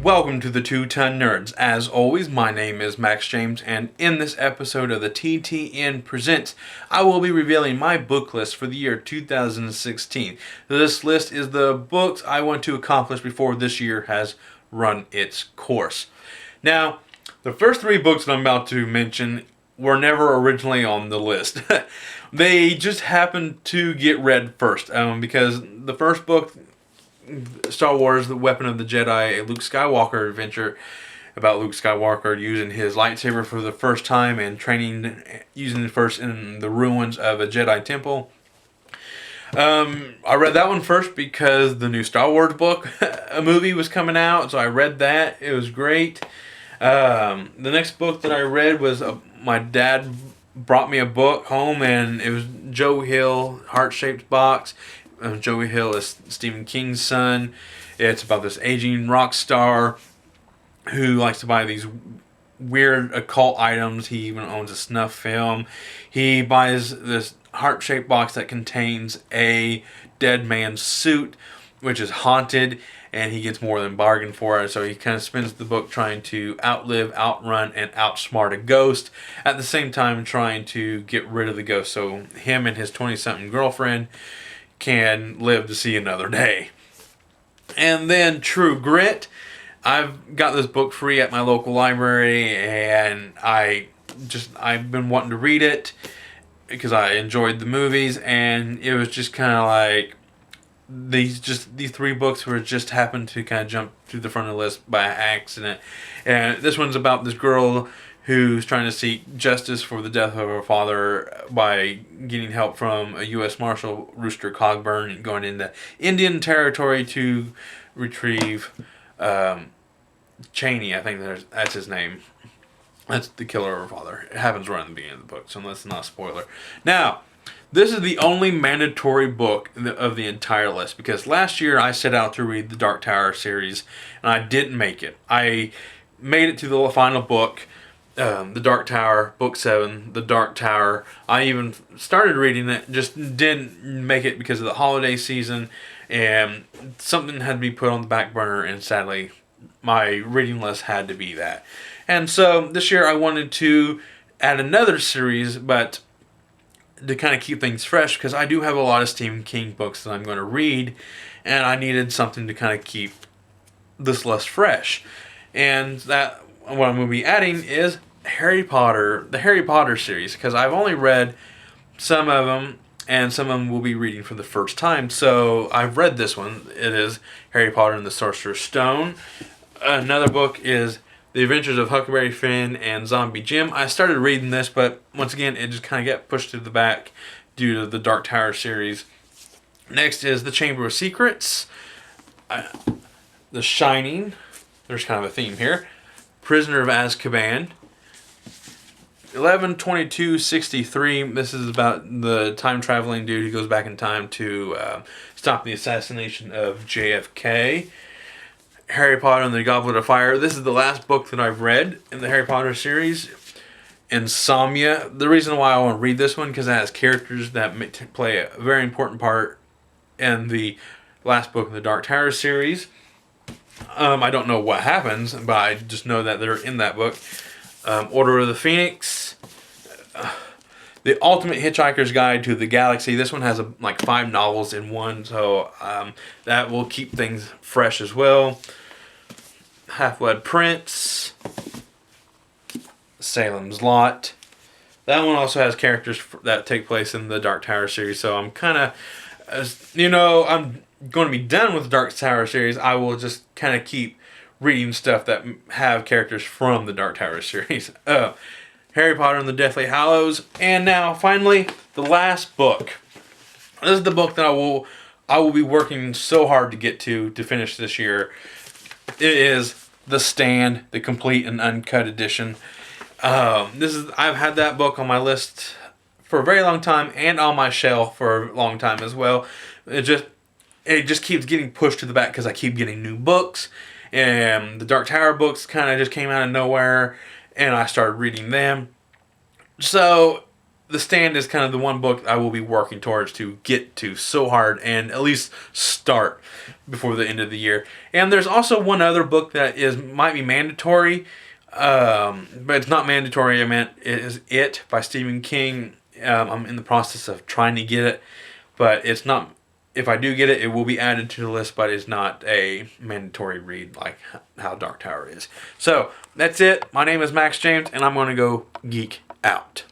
Welcome to the Two-Ton Nerds. As always, my name is Max James, and in this episode of the TTN Presents, I will be revealing my book list for the year 2016. This list is the books I want to accomplish before this year has run its course. Now, the first three books that I'm about to mention were never originally on the list. They just happened to get read first, because the first book, Star Wars, The Weapon of the Jedi, a Luke Skywalker adventure about Luke Skywalker using his lightsaber for the first time and training, using it first in the ruins of a Jedi temple. I read that one first because the new Star Wars book, a movie was coming out, so I read that. It was great. The next book that I read was, my dad brought me a book home, and it was Joe Hill, Heart-Shaped Box. Joey Hill is Stephen King's son. It's about this aging rock star who likes to buy these weird occult items. He even owns a snuff film. He buys this heart-shaped box that contains a dead man's suit, which is haunted, and he gets more than bargain for it. So he kind of spends the book trying to outlive, outrun, and outsmart a ghost, at the same time trying to get rid of the ghost so him and his 20-something girlfriend can live to see another day. And then True Grit. I've got this book free at my local library, and I've been wanting to read it because I enjoyed the movies, and it was just kind of like these three books were just happened to kind of jump to the front of the list by accident. And this one's about this girl who's trying to seek justice for the death of her father by getting help from a U.S. Marshal, Rooster Cogburn, and going into Indian territory to retrieve Cheney. I think that's his name. That's the killer of her father. It happens right in the beginning of the book, so that's not a spoiler. Now, this is the only mandatory book of the entire list, because last year I set out to read the Dark Tower series, and I didn't make it. I made it to the final book, The Dark Tower, Book 7, The Dark Tower. I even started reading it, just didn't make it because of the holiday season, and something had to be put on the back burner, and sadly, my reading list had to be that. And so, this year I wanted to add another series, but to kind of keep things fresh, because I do have a lot of Stephen King books that I'm going to read, and I needed something to kind of keep this list fresh. And that, what I'm going to be adding is Harry Potter, the Harry Potter series, because I've only read some of them, and some of them will be reading for the first time. So I've read this one. It is Harry Potter and the Sorcerer's Stone. Another book is The Adventures of Huckleberry Finn and Zombie Jim. I started reading this, but once again, it just kind of got pushed to the back due to the Dark Tower series. Next is The Chamber of Secrets, The Shining. There's kind of a theme here. Prisoner of Azkaban. 11/22/63. This is about the time-traveling dude who goes back in time to stop the assassination of JFK. Harry Potter and the Goblet of Fire. This is the last book that I've read in the Harry Potter series. Insomnia. The reason why I want to read this one, because it has characters that play a very important part in the last book of the Dark Tower series. I don't know what happens, but I just know that they're in that book. Order of the Phoenix. The Ultimate Hitchhiker's Guide to the Galaxy. This one has like 5 novels in one, so that will keep things fresh as well. HalfBlood Prince. Salem's Lot. That one also has characters that take place in the Dark Tower series, so I'm kind of, I'm going to be done with the Dark Tower series. I will just kind of keep reading stuff that have characters from the Dark Tower series. Harry Potter and the Deathly Hallows. And now, finally, the last book. This is the book that I will be working so hard to get to finish this year. It is The Stand, the complete and uncut edition. I've had that book on my list for a very long time and on my shelf for a long time as well. It just keeps getting pushed to the back because I keep getting new books. And the Dark Tower books kind of just came out of nowhere, and I started reading them. So The Stand is kind of the one book I will be working towards to get to so hard and at least start before the end of the year. And there's also one other book that might be mandatory, but it's not mandatory. I meant it is It by Stephen King. I'm in the process of trying to get it, but it's not. If I do get it, it will be added to the list, but it's not a mandatory read like how Dark Tower is. So that's it. My name is Max James, and I'm going to go geek out.